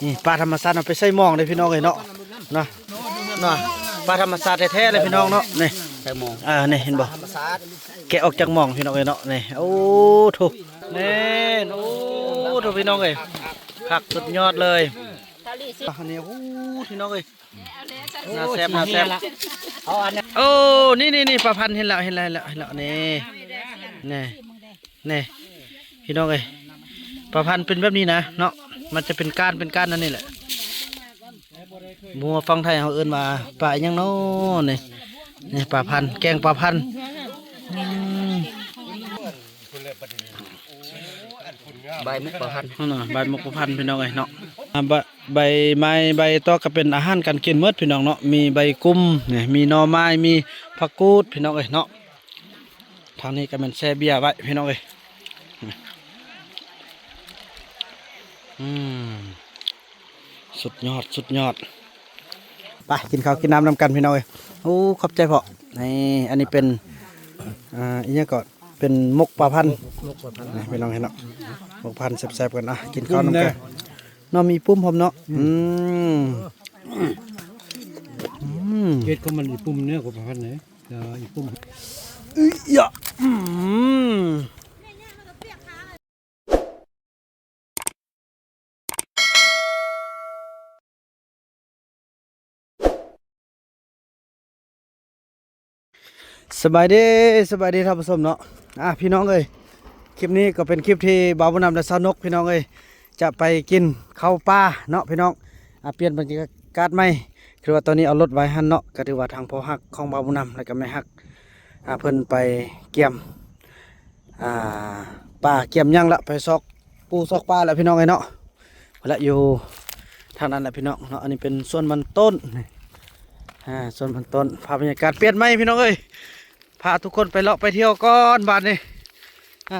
นี่ปลาธรรมชาติเอาไปใส่หม้องเลยพี่น้องเลยเนาะเนาะปลาธรรมชาติแท้ๆเลยพี่น้องเนาะนี่ใส่หม้องนี่เห็นบ่แกะออกจากหม้องพี่น้องเลยเนาะนี่โอ้ถูกนี่โอ้ถูกพี่น้องเลยผักสุดยอดเลยอันนี้โอ้พี่น้องเลยน่าแซ่บโอ้นี่ปลาพันธุ์เห็นแล้วนี่พี่น้องเลยปลาพันธุ์เป็นแบบนี้นะเนาะมันจะเป็นก้านนั่นนี่แหละบัวฟังไทยเขาเอิ้นว่าปลาอย่างโน้นี่ปลาพันธุ์แกงปลาพันธุ์ใบมุกปลาพันธุ์ใบมุกปลาพันธุ์พี่น้องเลยเนาะใบไม้ใบตอกก็เป็นอาหารการกินเมื่อพี่น้องเนาะมีใบกุ้มเนี่ยมีหน่อไม้มีผักกูดพี่น้องเลยเนาะทางนี้ก็เป็นแช่เบียร์ไว้พี่น้องเลยสุดยอดไปกินข้าวกินน้ำนำกันพี่น้องเอ้ยโอ้ขอบใจพ่อนี่อันนี้เป็นอีกอย่างก็เป็นมกปลาพันธุ์นี่พี่น้องเห็นเนาะมกพันธุ์แซ่บๆกันนะกินข้าวน้ำกันเนาะมีปุ้มผมเนาะเกล็ดก็มันอีปุ่มเนื้อกับปลาพันธุ์ไหนอีปุ่มสบายดีท่านผู้ชมเนาะพี่น้องเอ้ยคลิปนี้ก็เป็นคลิปที่บ่าวบุญนำและสาวนกพี่น้องเอ้ยจะไปกินข้าวปลาเนาะพี่น้องเปลี่ยนบรรยากาศใหม่คือว่าตอนนี้เอารถไว้หันเนาะก็ถือว่าทางพ่อฮักของบ่าวบุญนำแล้วก็แม่ฮักเพิ่นไปเกี่ยมปลาเกี่ยมย่างละไปซอกปูซอกปลาแล้วพี่น้องเอ้ยเนาะละอยู่ทางนั้นแหละพี่น้องเนาะอันนี้เป็นส่วนมันต้นส่วนมันต้นภาพบรรยากาศเปลี่ยนไหมพี่น้องเอ้ยพาทุกคนไปเลาะไปเที่ยวก่อนบ้านนี้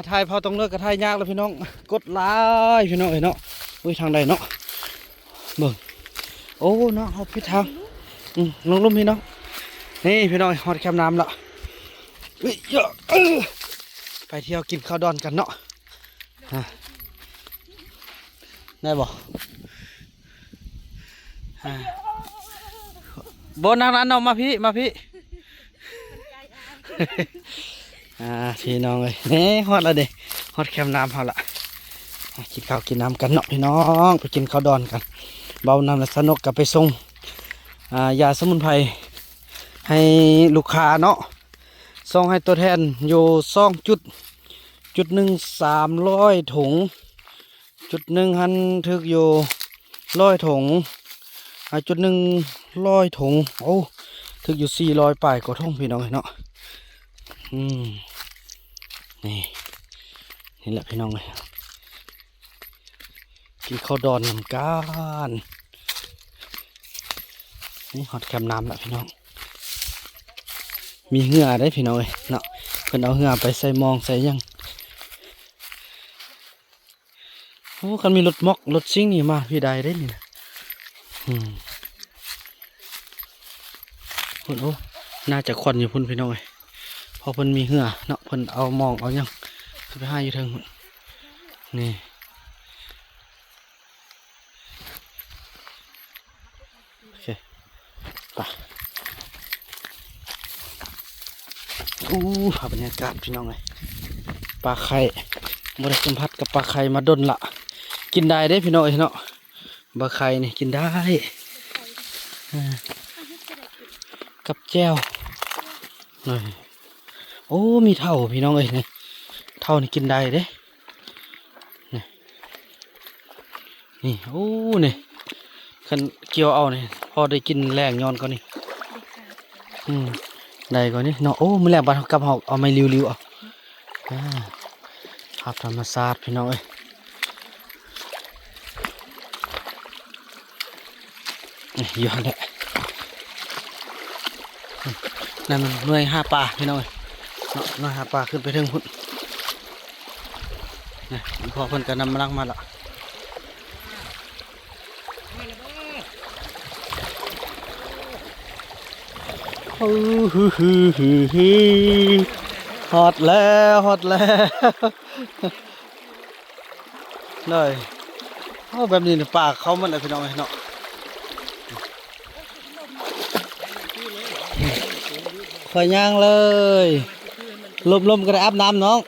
ถ่ายพอต้องเลิกกับถ่ายยากแล้วพี่น้องกดไลค์พี่น้องเอ้ยเนาะอุ้ยทางใดเนาะเบิ่งโอ้เนาะเขาพิดทางลงลุ่มพี่น้องนี่พี่น้องฮอดแคมน้ำละไปเที่ยวกินข้าวดอนกันเนาะได้บ่บนนั้นเอามาพี่พี่น้องเลยนี่ฮอดแล้วเด้ฮอดแคมน้ำเขาละกินข้าวกินน้ำกันเนาะพี่น้องไปกินข้าวดอนกันเบาน้ำและสนุกกับไปส่งยาสมุนไพรให้ลูกค้าเนาะส่งให้ตัวแทนอยู่จุดหนึ่ง300 ถุงจุดหนึ่งหันถึกอยู่100 ถุงจุดหนึ่ง100 ถุงโอ้ถึกอยู่400 ป่ายกว่าถุงพี่น้องเนาะนี่แหละพี่น้องเลยกินข้าวดอนน้ำกันนี่หอดแคมน้ำละพี่น้องมีเหือได้พี่น้องเลยเนาะเพิ่นเอาเหือไปใส่มองใส่ยังโอ้คันมีรถมอกรถซิ่งนี่มาพี่ใดได้นี่นะพุ่นโอ้น่าจะควันอยู่พุ่นพี่น้องเลยพอเพิ่นมีเหือเนาะเพิ่นเอามองเอายังไปให้อยู่เทิงนี่โอเคไปบรรยากาศพี่น้องเลยปลาไข่บริสัมผัสกับปลาไข่มาดนละกินได้ได้พี่น้องเนาะปลาไข่นี่กินได้กับแจ่วโอ้มีเท่าพี่น้องเอ้ยนี่เท่านี่กินได้เด้นี่โอ้นี่คันเกี่ยวเอาเนี่ยพอได้กินแรงย้อนก่อนนี่ได้ก่อนนี่เนาะโอ้มือแรงบ้านกับหอกเอาไม่ริ้วเอาภาพธรรมชาติพี่น้องเอ้ยนี่ย้อนแหละนั่นมันหน่วย5 ปลาพี่น้องเอ้ยเนาะหน่วย5 ปลาขึ้นไปถึงพุ่นนี่พอเพิ่นก็นำมาลังมาละฮอดแล้วเลย โอ้แบบนี้เนี่ยปากเขามันเลยพี่น้องเนาะคอยย่างเลยลมๆก็ได้อาบน้ำน้อง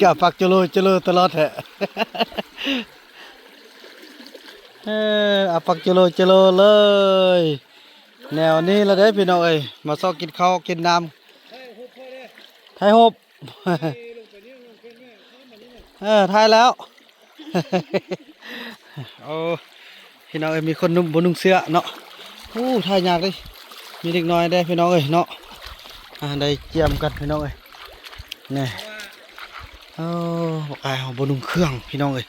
กะปักเจโลตลอดแหละ อาปักเจโลเลยแนวนี้แล้วเด้พี่น้องเอ้ยมาซอกกินข้าวกินน้ำไทยฮบ ไทยแล้ว โอ้พี่น้องเอ้ยมีคนนุ่มบนนุ่งเสื้อเนาะโอ้ไทยยากเลยมีเด็กน้อยได้พี่น้องเอ้ยเนาะได้เจียมกันพี่น้องเอ้ยนี่โอ้บอกไอ้บนนุ่งเครื่องพี่น้องเอ้ย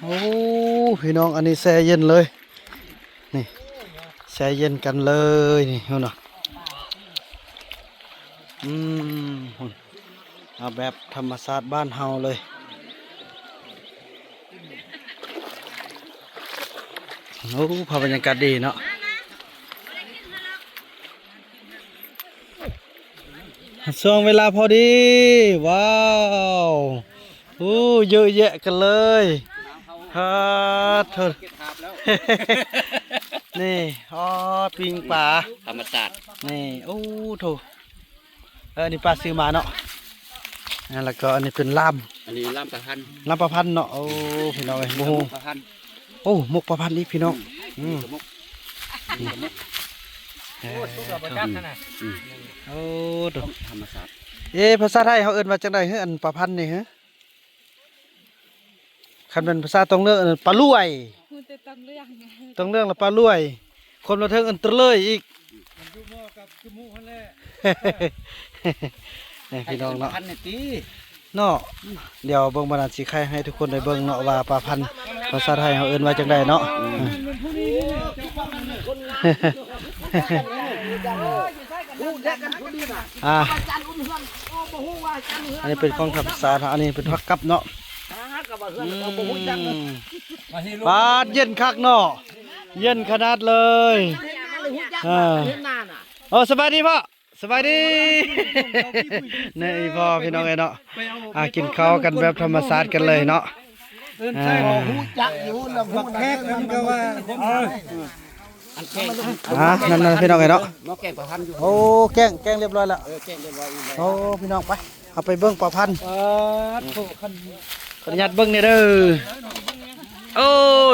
โอ้พี่น้องอันนี้แช่เย็นเลยนี่แช่เย็นกันเลยนี่เนาะเอาแบบธรรมชาติบ้านเฮาเลยโอ้ภาพบรรยากาศดีเนาะช่วงเวลาพอดีว้าวโอ้เยอะแยะกันเลยฮะเธอ นี่อ๋อปิงป่าธรรมชาตินี่โอ้โถอันนี้ปลาซื้อมาเนาะแล้วก็อันนี้เป็นลำอันนี้ลำประพันธ์เนาะโอ้พี่น้องเอ้ยโมโหโอ้มุกประพันธ์นี่พี่น้องโอ้ดูธรรมศาสตร์ภาษาไทยเขาเอิ้นว่าจังได๋อันประพันธ์นี่ฮะคันเป็นภาษาตรงเรื่องปลาลุ่ยตรงเรื่องละปลาลุ่ยคนมาเทิงอันตรเลยอีกนี่พี่น้องเนาะเนาะเดี๋ยวเบิ่งบรรดาสิไข่ให้ทุกคนได้เบิ่งเนาะว่าปลาพันธุ์ภาษาไทยเขาเอิ้นว่าจังได๋เนาะอันนี้เป็นของธรรมศาสตร์อันนี้เป็นผักกับเนาะปาดเย็นคักเนาะเย็นขนาดเลยโอ้สบายดีพ่อสบายดีนี่พ่อพี่น้องเนาะกินข้าวกันแบบธรรมศาสตร์กันเลยเนาะนั่นพี่น้องเนาะโอ้แกงเรียบร้อยแล้วโอ้พี่น้องไปเอาไปเบิ้งปลาพันธุ์ขออนุญาตเบิ้งเนี่ยเด้อโอ้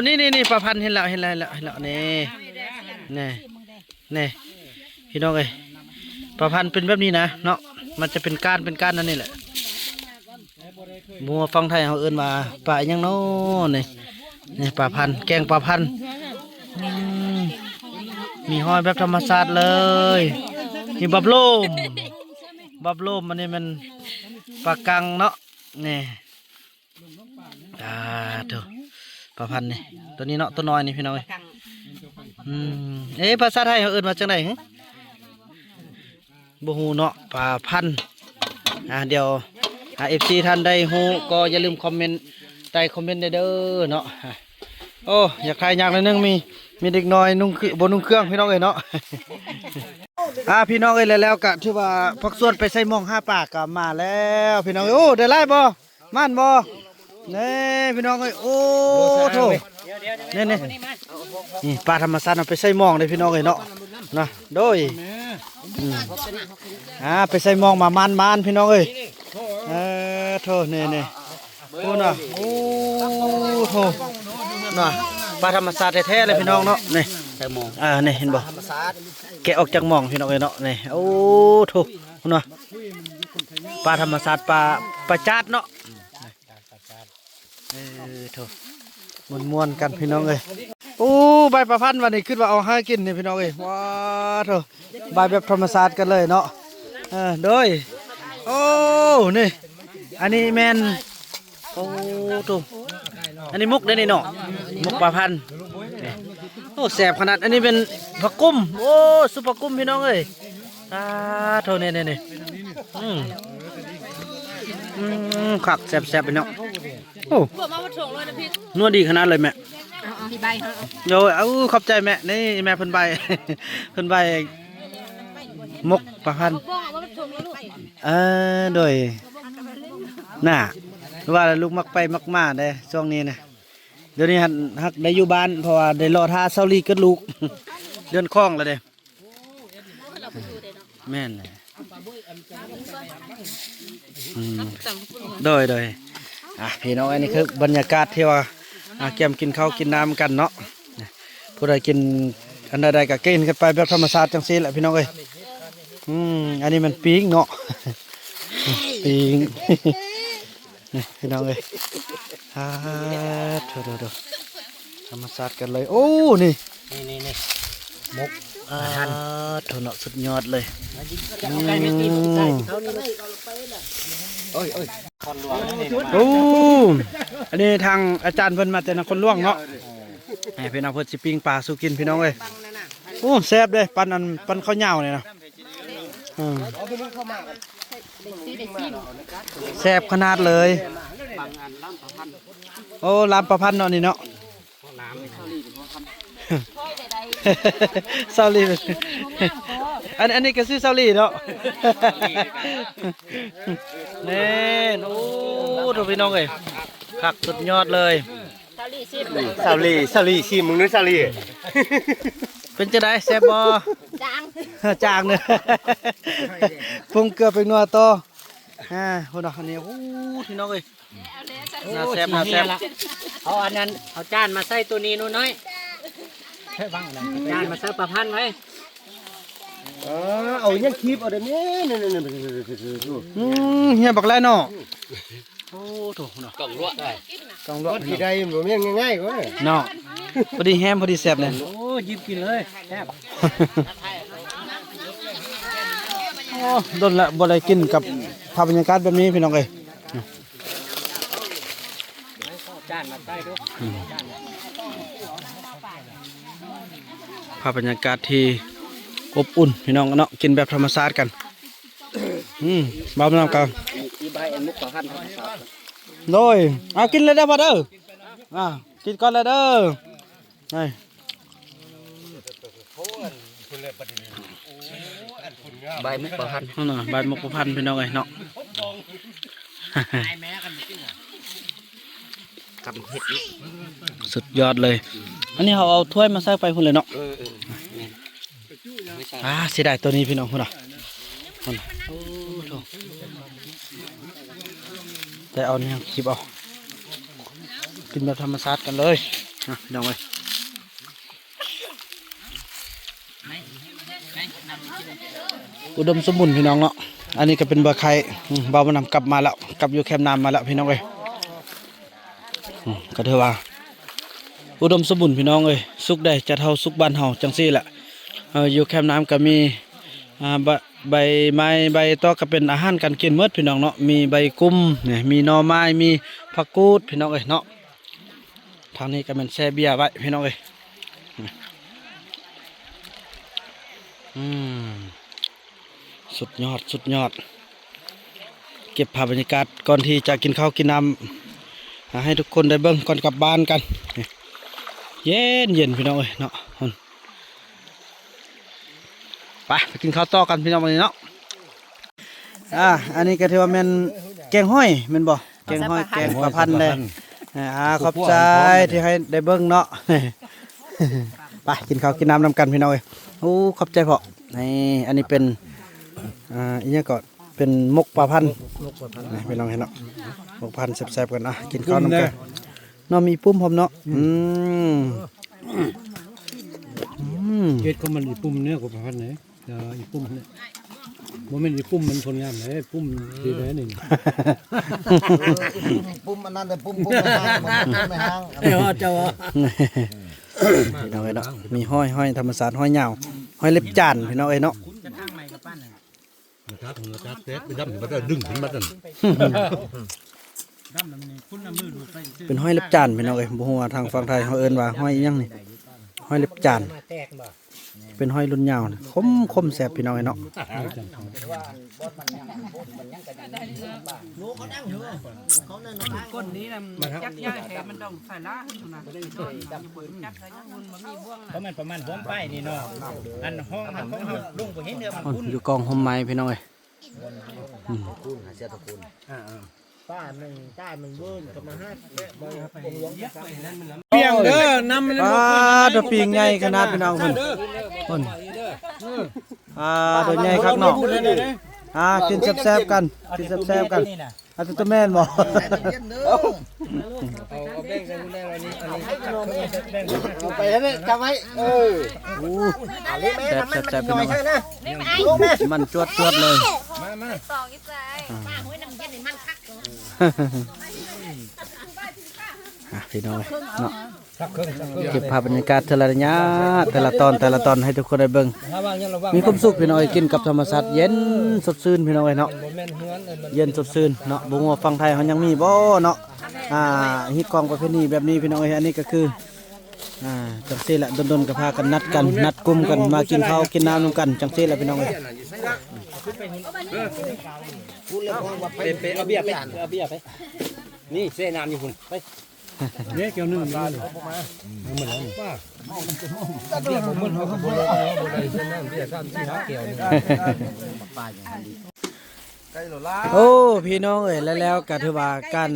นี่ปลาพันธุ์เห็นแล้วนี่พี่น้องเอ้ยปลาพันธุ์เป็นแบบนี้นะเนาะมันจะเป็นก้านนั่นนี่แหละมัวฟังไทยเขาเอิ้นมาปลาอย่างโน้นี่ปลาพันธุ์แกงปลาพันธุ์มีห้อยแบบธรรมชาติเลยมีบับโลมมันนี่มันปลากังเนาะนี่ถูกปลาพันธุ์นี่ตัวนี้เนาะตัวน้อยนี่พี่น้องภาษาไทยเขาเอิ้นว่าจังได๋บ่ฮู้เนาะปลาพันธุ์เดี๋ยวFC ท่านได้ฮู้ก็อย่าลืมคอมเมนต์ใต้คอมเมนต์ได้เด้อเนาะโอ้อยากใครอยากนิดนึงมีเด็กน้อยนุ่งเครื่องพี่น้องเอ้ยเนาะ พี่น้องเอ้ยแล้วก็ถือว่าพักส่วนไปใส่หม้อง5 ปากก็มาแล้วพี่น้องเอ้ยโอ้ได้ไล่บ่ม่านบ่นี่พี่น้องเอ้ยโอ้โถนี่ปลาธรรมชาติเอาไปใส่หม้องเลยพี่น้องเอ้ยเนาะนะโดยไปใส่หม้องมามานพี่น้องเอ้ยโถนี่โอ้น่ะโอ้โถน่ะปลาธรรมชาติแท้ๆเลยพี่น้องเนาะนี่ใส่หม้องนี่เห็นบ่แกะออกจากหม้องพี่น้องเอ้ยเนาะนี่โอ้โถน่ะปลาธรรมชาติปลาจาดเนาะโถม้วนกันพี่น้องเอ้ยโอ้ใบประพันธ์วันนี้ขึ้นว่าเอาให้กินนี่พี่น้องเอ้ยว้าโถใบแบบธรรมชาติกันเลยเนาะโดยโอ้นี่อันนี้แมนโอ้โถอันนี้มุกได้นี่เนาะมุกประพันธ์โอ้แสบขนาดอันนี้เป็นผักกุ้มโอ้ซุปผักกุ้มพี่น้องเอ้ยโถนี่ขักแสบๆไปเนาะโอ้นัวดีขนาดเลยแม่ มีใบฮะ โยเอาขอบใจแม่นี่แม่เพิ่นใบ เพิ่นใบมกประพันธ์ บ้องว่ามันชมแล้วลูก โดยน่ะว่าลูกมักไปมักมาได้ช่วงนี้นะเดี๋ยวนี้ฮักได้อยู่บ้านเพราะว่าได้รอท่าเซาลีเกิดลูก เดือนคล้องแล้วเด้แม่นเลยโดยพี่น้องอันนี้คือบรรยากาศที่ว่าเกี่ยมกินข้าวกินน้ำกันเนาะผู้ใดกินอันใดๆก็กินกันไปแบบธรรมชาติจังซี่แหละพี่น้องเอ้ยอันนี้มันปิ้งเนาะ ปิ้ง นี่พี่น้องเอ้ยโถธรรมชาติกันเลยโอ้นี่มกโถเนาะสุดยอดเลยโอ้อันนี้ทางอาจารย์เพิ่นมาแต่นครหลวงเนาะให้พี่น้องเพิ่นสิปิ้งปลาสู่กินพี่น้องเอ้ยโอ้แซ่บเลยปั้นข้าวเหนียวนี่นะแซ่บขนาดเลยโอ้ลำประพันธ์เนาะนี่เนาะเซาลีอันนี้ก็ซื้อเซาลีเนาะเน่โอ้ดูพี่น้องเอ้ยคักสุดยอดเลยซาลีชิมมึงนึกซาลี เป็นจะได้แซ่บบ่จางเนี่ยปรุงเกลือเป็นนัวโตคนดอกนี้โอ้พี่น้องเอ้ยน่าแซ่บเอาอันนั้นเอาจานมาใส่ตัวนี้นู่นน้อยจานมาใส่ประพันธ์ไว้ เอายังคีบเอาเดี๋ยวนี้นี่เฮียบอกแล้วเนาะโอ้ถูกเนาะกล่องลวกที่ใดมันง่ายๆก็เนาะพอดีแฮมพอดีแซ่บเลยโอ้ยิบกินเลยแซ่บ โอ้โดนละบ่ได้กินกับภาพบรรยากาศแบบนี้พี่น้องเอ้ย จานมาใส่ด้วยภาพบรรยากาศที่อบอุ่นพี่น้องเนาะกินแบบธรรมชาติกันบ้าน้ำกันโดยเอากินเลยได้ป่ะเด้อกินก่อนเลยเด้อนี่ใบมุกประพันธ์นั่นน่ะใบมุกประพันธ์พี่น้องเอ้ยเนาะสุดยอดเลยอันนี้เขาเอาถ้วยมาใส่ไปพุ่นเลยเนาะเสียดายตัวนี้พี่น้องพุ่นอ่ะแต่เอาเนี่ยคลิปเอากินแบบธรรมชาติกันเลยพี่น้องเอ้ยอุดมสมบูรณ์พี่น้องเนาะอันนี้ก็เป็นเบอร์ไข่บ่าวมานำกลับมาแล้วกลับอยู่แคมป์น้ำมาแล้วพี่น้องเอ้ยก็เถอะว่าอุดมสมบูรณ์พี่น้องเอ้ยสุกได้จะเท่าสุกบ้านเฮาจังซี่แหละอยู่แคมป์น้ำก็มีใบไม้ใบตอกก็เป็นอาหารการกินเมื่อพี่น้องเนาะมีใบกุ้มเนี่ยมีหน่อไม้มีผักกูดพี่น้องเอ้ยเนาะทางนี้ก็เป็นแช่เบียร์ไว้พี่น้องเอ้ยสุดยอดเก็บภาพบรรยากาศก่อนที่จะกินข้าวกินน้ำให้ทุกคนได้เบิ่งก่อนกลับบ้านกันเย็นพี่น้องเอ้ยเนาะไปกินข้าวต่อกันพี่น้องวันนี้เนาะอันนี้ก็ถือว่าเป็นแกงห้อยแม่นบ่แกงห้อยแกงประพันธ์เลยขอบใจที่ให้ได้เบิ่งเนาะไปกินข้าวกินน้ำนำกันพี่น้องเอ้ยโอ้ขอบใจพ่อนี่อันนี้เป็นอีกก่อนเป็นมกประพันธ์พี่น้องเห็นเนาะมกประพันธ์แซ่บๆกันกินข้าวนำกันเนาะมีปุ้มพร้อมเนาะเกล็ดก็มันอีปุ่มเนี่ยกับพันไหนอีปุ่มเนี่ยว่ามันอีปุ่มมันทนงานไหนปุ่มดีไหนหนึ่งปุ่มอันนั้นแต่ปุ่มไม่ห่างเจ้าพี่น้องเอ้ยเนาะมีห้อยธรรมศาสตร์ห้อยเหยาห้อยเล็บจานพี่น้องเอ้ยเนาะเป็นห้อยเล็บจานพี่น้องเอ้ยบ่ฮู้ว่าทางฝั่งไทยเขาเอิ้นว่าห้อยอีหยังนี่ห้อยเล็บจาน เป็นหอยรุ่นยาวนะคมแซ่บพี่น้องเนาะ ก้นนี้นะจักย่างแหมันต้องใส่ล้าขึ้นนะจับปืนจักใส่ย่างมันมีบ่วง เพราะมันประมาณหัวป้ายนี่เนาะอันห้องมันของเฮาลงบ่เห็นเด้อมัน อ่อนอยู่กองหอมไม้พี่น้องเอ้ย ป้าหนึ่งป้าหนึ่งเบิ้ลก็มาห้า เปียงเด้อน้ำมัน ปลาตัวปีงใหญ่ขนาดพี่น้องเพิ่นต้นตัวใหญ่คักเนาะกินแซ่บๆกันกินแซ่บๆกันอาจจะตัวแม่นบ่ เอาแบ่งกันแบ่งอันนี้แบ่งเอาไปแล้วเนี่ยจำไว้แซ่บพี่น้องมันจวดเลย สองอีใจป้าห้วยน้ำเย็นนี่มันคัก พี่น้องเนาะเก็บภาพบรรยากาศแต่ละระยะแต่ละตอนให้ทุกคนได้เบิ่งมีความสุขพี่น้องกินกับธรรมชาติเย็นสดชื่นพี่น้องเนาะเย็นสดชื่นเนาะบ่ฮู้ว่าฝั่งไทยเฮายังมีบ่เนาะฮิตกองประเพณีแบบนี้พี่น้องอันนี้ก็คือจังซี่แหละดนๆก็พากันนัดกลุ่มกันมากินข้าวกินน้ำนำกันจังซี่แหละพี่น้องไปเอาเบียร์ไปนี่เสน้ำอยู่พุ่นไป เนี่ยเกี่ยวนึ่งมาเลยเหมือนแล้วป้าเบี้ยผมมันเขาก็บ่ได้เส้นน้ำเบี้ย3 4 5เกี่ยวนี่ โอ้พี่น้องเอ้ยแล้วก็ถือว่าการ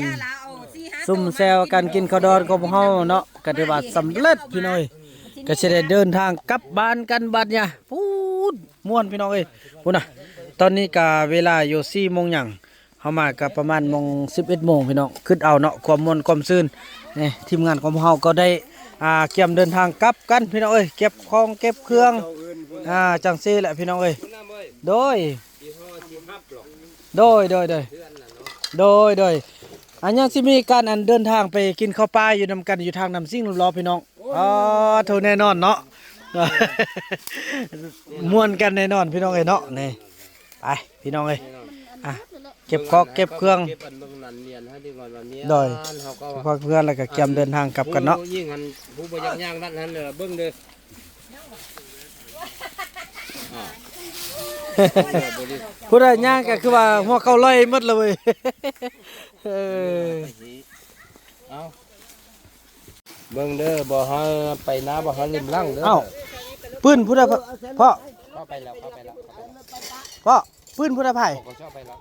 ซุ่มแซวกันกินข้าวดอนของเฮาเนาะก็ถือว่าสำเร็จพี่น้องเอ้ยก็สิได้เดินทางกลับบ้านกันบัดเนี่ยพูดม่วนพี่น้องเอ้ยพูดน่ะตอนนี้ก็เวลาอยู่4 โมงหยังเฮามาก็ประมาณโมง11 โมงพี่น้องคิดเอาเนาะความม่วนความซื่นนี่ทีมงานของเฮาก็ได้เตรียมเดินทางกลับกันพี่น้องเอ้ยเก็บของเก็บเครื่องจังซี่แหละพี่น้องเอ้ยโดยอันยังสิมีการอันเดินทางไปกินข้าวปลาอยู่นำกันอยู่ทางน้ำซิ่งรอพี่น้องโทแน่นอนเนาะ ม่วนกันแน่นอนพี่น้องเอ้ยเนาะนี่ไปพี่น้องเอ้ยเก็บของเก็บเครื่องโดยพอเพื่อนแล้วก็เตรียมเดินทางกลับกันเนาะ ยิ่งหันผู้บริจาคย่างนั่นเลยเบิ้งเด้อ พูดอะไรย่างก็คือว่าหัวเข้าลอยหมดเลย เบิ้งเด้อบ่ฮาไปน้าบ่ฮาริมล่างเด้อ เอ้าปืนพูดอะไรพ่อ เข้าไปแล้ว พ่อปืนพูดอะไรไผ่ ก็ชอบไปแล้ว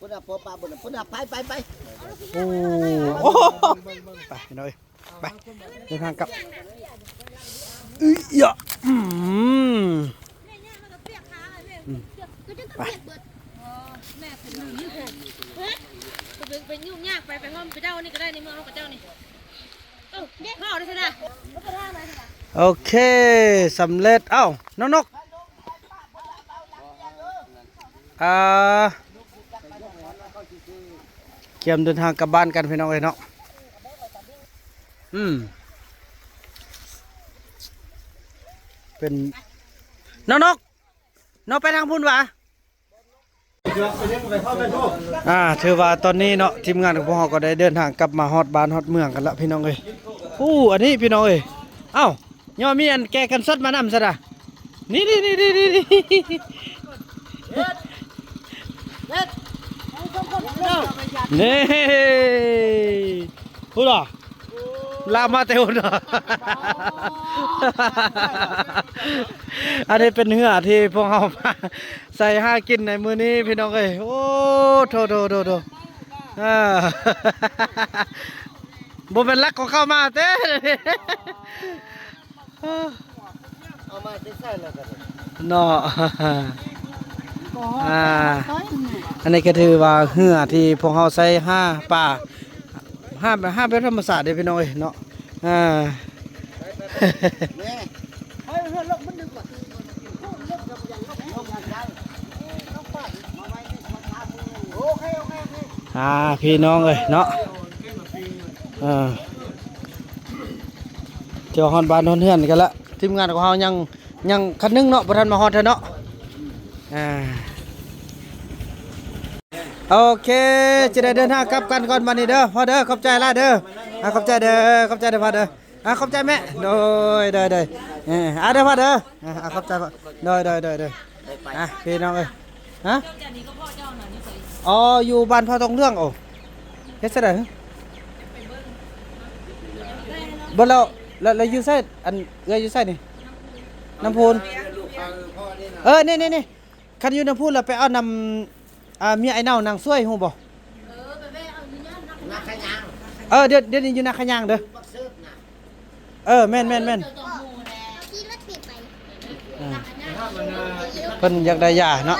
พุทธะปอปลาพุทธะไป โอ้ไปหน่อยไปเดินทางกลับยะไป แม่เป็นหนี้ไปยุ่งยากไปห้องไปเจ้านี่ก็ได้ในเมืองเขากับเจ้านี่พ่อได้ใช่ไหม โอเคสำเร็จเอ้าน้องนกเตรียมเดินทางกลับบ้านกันพี่น้องเอ้ยเนาะเป็นน้องนกไปทางพุ่นวะถือว่าตอนนี้เนาะทีมงานของพวกเราก็ได้เดินทางกลับมาฮอดบ้านฮอดเมืองกันละพี่น้องเอ้ยอันนี้พี่น้องเอ้ยเอ้าย่อมีอันแกกันสดมานำซะด่ะนี่นี่พูดหรอลามาเตวนะอันนี้เป็นเหือที่พวกเราใส่ห้ากินในมื้อนี้พี่น้องเอ้ยโอ้โถบ่เป็นรักของเข้ามาเต้เอามาใส่แล้วกัน เนาะอันนี้ก็ถือว่าเหือที่พวกเราใส่ห้าป่าห้าเป็นธรรมศาสตร์เด้พี่น้องเอ้ยเนาะพี่น้องเอ้ยเนาะเจ้าฮอนบ้านฮอนเฮือนกันละทีมงานของเรายังคันนึงเนาะบ่ทันมาฮอดเถอะเนาะโอเคจะได้เดินทางกลับกันก่อนวันนี้เด้อพ่อเด้อขอบใจละเด้อขอบใจเด้อพ่อเด้อ ขอบใจแม่โดยเด้อเด้อเด้อพ่อเด้อขอบใจพ่อโดยเด้อพี่น้องเอ้ยฮะอ๋ออยู่บ้านพ่อตรงเรื่องโอ้เฮ็ดซะได้บ่แล้วอยู่ไสอันเอื้ออยู่ไสนี่น้ำพูนนี่คันอยู่น้ำพูนแล้วไปเอานำเมียไอ้เน่านางซวยฮู้บ่เดี๋ยวนี้อยู่นาขะยางเด้อแม่นเพิ่นอยากได้ยาเนาะ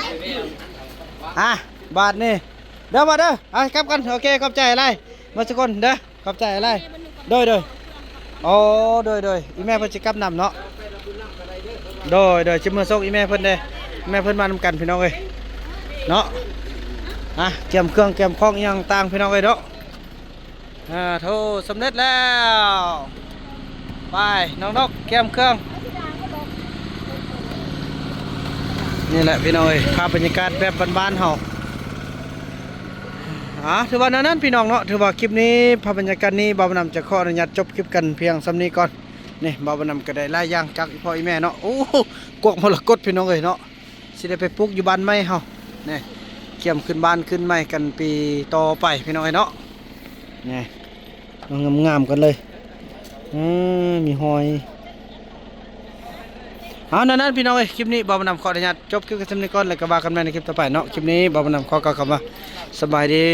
บาทนี่เด้อบ่เด้อกลับกันโอเคขอบใจอะไรมาสักคนเด้อขอบใจอะไรโดยโอ้โดยอีแม่เพิ่นสิกลับนำเนาะโดยสิมื้อส่งอีแม่เพิ่นเด้แม่เพิ่นมานำกันพี่น้องเอ้ยเนาะเตรียมเครื่องเตรียมของอีหยังต่างพี่น้องเอ้ยเนาะโทสำเร็จแล้วไปน้องนกเตรียมเครื่องนี่แหละพี่น้องเอ้ยภาพบรรยากาศแบบบ้านๆเฮาถือว่านั้นพี่น้องเนาะถือว่าคลิปนี้ภาพบรรยากาศนี้บ่าวบ่นำจะขออนุญาตจบคลิปกันเพียงส่ำนี้ก่อนนี่บ่าวบ่นำก็ได้หลายอย่างจากพ่ออีแม่เนาะโอ้กวกมรกตพี่น้องเอ้ยเนาะสิได้ไปปลูกอยู่บ้านใหม่เฮานี่เขี่ยมขึ้นบ้านขึ้นใหม่กันปีต่อไปพี่น้องเอ้ยเนาะนี่งามๆกันเลยมีหอยนั้นพี่น้องเอ้ยคลิปนี้บ่าวบ่นำขออนุญาตจบคลิปกันส่ำนี้ก่อนแล้วก็ว่ากันใหม่ในคลิปต่อไปเนาะคลิปนี้บ่าวบ่นำขอกล่าวคำว่าสบายดี